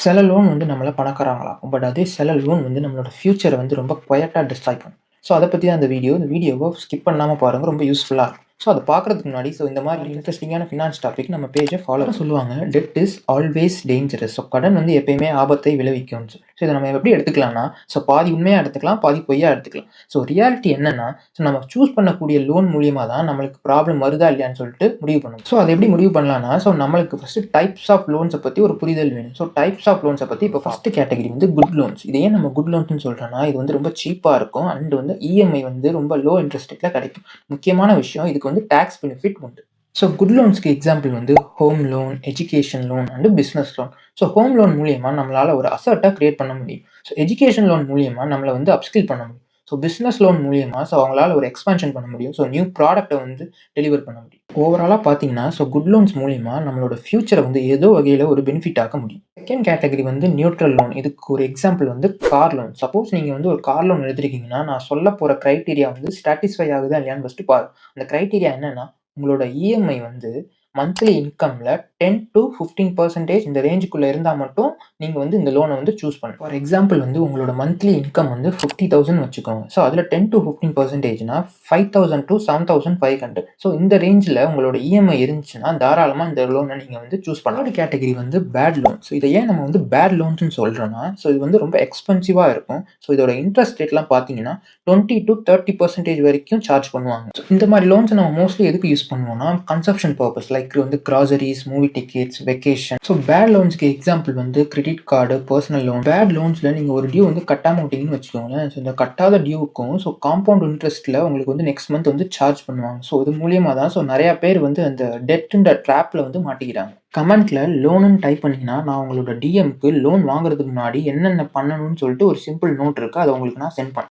சில லோன் வந்து நம்மள பணக்காரங்களாக்கும். பட் அதே சில லோன் வந்து நம்மளோட ஃபியூச்சர வந்து ரொம்ப குயட்டா டிஸ்ட்ராய் பண்ணும். அத பத்தி தான் இந்த வீடியோ. இந்த வீடியோவ ஸ்கிப் பண்ணாம பாருங்க. ரொம்ப யூஸ்ஃபுல்லா இருக்கும். அத பார்க்கறதுக்கு முன்னாடி இந்த மாரி இன்ட்ரஸ்டிங்கான ஃபினான்ஸ் டாபிக் நம்ம பேஜ ஃபாலோ சொல்லுவாங்க. Debt is always dangerous. கடன் வந்து எப்பயுமே ஆபத்தை விளைவிக்கும். இத நம்ம எப்படி எடுத்துக்கலாம்னா, பாதி உண்மையா எடுத்துக்கலாம், பாதி பொய்யா எடுத்துக்கலாம். ரியாலிட்டி என்னன்னா, நம்ம சூஸ் பண்ணக்கூடிய லோன் மூலியமா தான் நம்மளுக்கு ப்ராப்ளம் வருதா இல்லையான்னு சொல்லிட்டு முடிவு பண்ணணும். அத எப்படி முடிவு பண்ணலாம்னா, நம்மளுக்கு ஃபர்ஸ்ட் டைப்ஸ் ஆஃப் லோன்ஸ பத்தி ஒரு புரிதல் வேணும். டைப்ஸ் ஆஃப் லோன்ஸ பத்தி இப்போ ஃபர்ஸ்ட் கேட்டகரி வந்து குட் லோன்ஸ். இத ஏன் நம்ம குட் லோன்ஸ்ன்னு சொல்றோம்னா, இது வந்து ரொம்ப சீப்பா இருக்கும். அண்ட் வந்து இஎம்ஐ வந்து ரொம்ப லோ இன்ட்ரெஸ்ட் ரேட்ல கிடைக்கும். முக்கியமான விஷயம் இதுக்கு வந்து டாக்ஸ் பெனிஃபிட் உண்டு. குட் லோன்ஸ்க்கு எக்ஸாம்பிள் வந்து home loan, education loan and business loan. Home loan மூலியமா நம்மளால ஒரு அசெட்ட கிரியேட் பண்ண முடியும். எஜுகேஷன் லோன் மூலியமா நம்மள வந்து அப்ஸ்கில் பண்ண முடியும். பிசினஸ் லோன் மூலியமா அவங்களால ஒரு எக்ஸ்பான்ஷன் பண்ண முடியும். நியூ ப்ராடக்ட்ட வந்து டெலிவர் பண்ண முடியும். ஓவராலா பார்த்தீங்கன்னா, குட் லோன்ஸ் மூலியமா நம்மளோட ஃபியூச்சர வந்து ஏதோ வகையில ஒரு பெனிஃபிட் ஆக்க முடியும். செகண்ட் கேட்டகரி வந்து நியூட்ரல் லோன். இதுக்கு ஒரு எக்ஸாம்பிள் வந்து கார் லோன். சப்போஸ் நீங்க வந்து ஒரு கார் லோன் எடுத்திருக்கீங்கன்னா, நான் சொல்லப் போற கிரைட்டீரியா வந்து சாட்டிஸ்ஃபை ஆகுதா இல்லையான்னு ஃபர்ஸ்ட் பாருங்க. அந்த கிரைட்டீரியா என்னன்னா, உங்களோட இஎம்ஐ வந்து மந்த்லி இன்கம்ல 10-15% இந்த ரேஞ்சுக்குள்ள இருந்தா மட்டும் நீங்க வந்து இந்த லோன வந்து சூஸ் பண்ணலாம். ஃபார் எக்ஸாம்பிள் வந்து உங்களோட மந்த்லி இன்கம் வந்து 50,000 வச்சுக்கோங்க. அதுல 10-15%னா 5,000-7,500. இந்த ரேஞ்ச்ல உங்களோட இஎம்ஐ இருந்துச்சுன்னா தாராளமா இந்த லோன நீங்க வந்து சூஸ் பண்ணலாம். தேர்ட் கேட்டகரி வந்து பேட் லோன்ஸ். இத ஏன் நம்ம வந்து பேட் லோன்ஸ்னு சொல்றோம்னா, இது வந்து ரொம்ப எக்ஸ்பென்சிவா இருக்கும். இதோட இன்ட்ரெஸ்ட் ரேட்லாம் பார்த்தீங்கன்னா 20-30% வரைக்கும் சார்ஜ் பண்ணுவாங்க. இந்த மாதிரி லோன்ஸ் நம்ம மோஸ்ட்லி எதுக்கு யூஸ் பண்ணுவோம்னா, கன்சம்ப்ஷன் பர்பஸ் லைக் வந்து groceries, movie tickets, vacation. Bad லோன்ஸ்க்கு எக்ஸாம்பிள் வந்து credit card, personal loan. Bad லோன்ஸ்ல நீங்க ஒரு டியூ வந்து கட்டாம விட்டீங்கன்னு வச்சுக்கோங்களேன். இந்த கட்டாத டியூவுக்கும் காம்பவுண்ட் இன்ட்ரெஸ்ட்ல உங்களுக்கு வந்து நெக்ஸ்ட் மந்த் வந்து சார்ஜ் பண்ணுவாங்க. இது மூலியமா தான் நிறைய பேர் வந்து அந்த டெட்ன்ற ட்ராப்ல வந்து மாட்டிக்கிறாங்க. கமெண்ட்ல லோனுன்னு டைப் பண்ணீங்கன்னா, நான் உங்களோட டிஎம்க்கு லோன் வாங்குறதுக்கு முன்னாடி என்னென்ன பண்ணணும்னு சொல்லிட்டு ஒரு சிம்பிள் நோட் இருக்கு. அத உங்களுக்கு நான் சென்ட் பண்றேன்.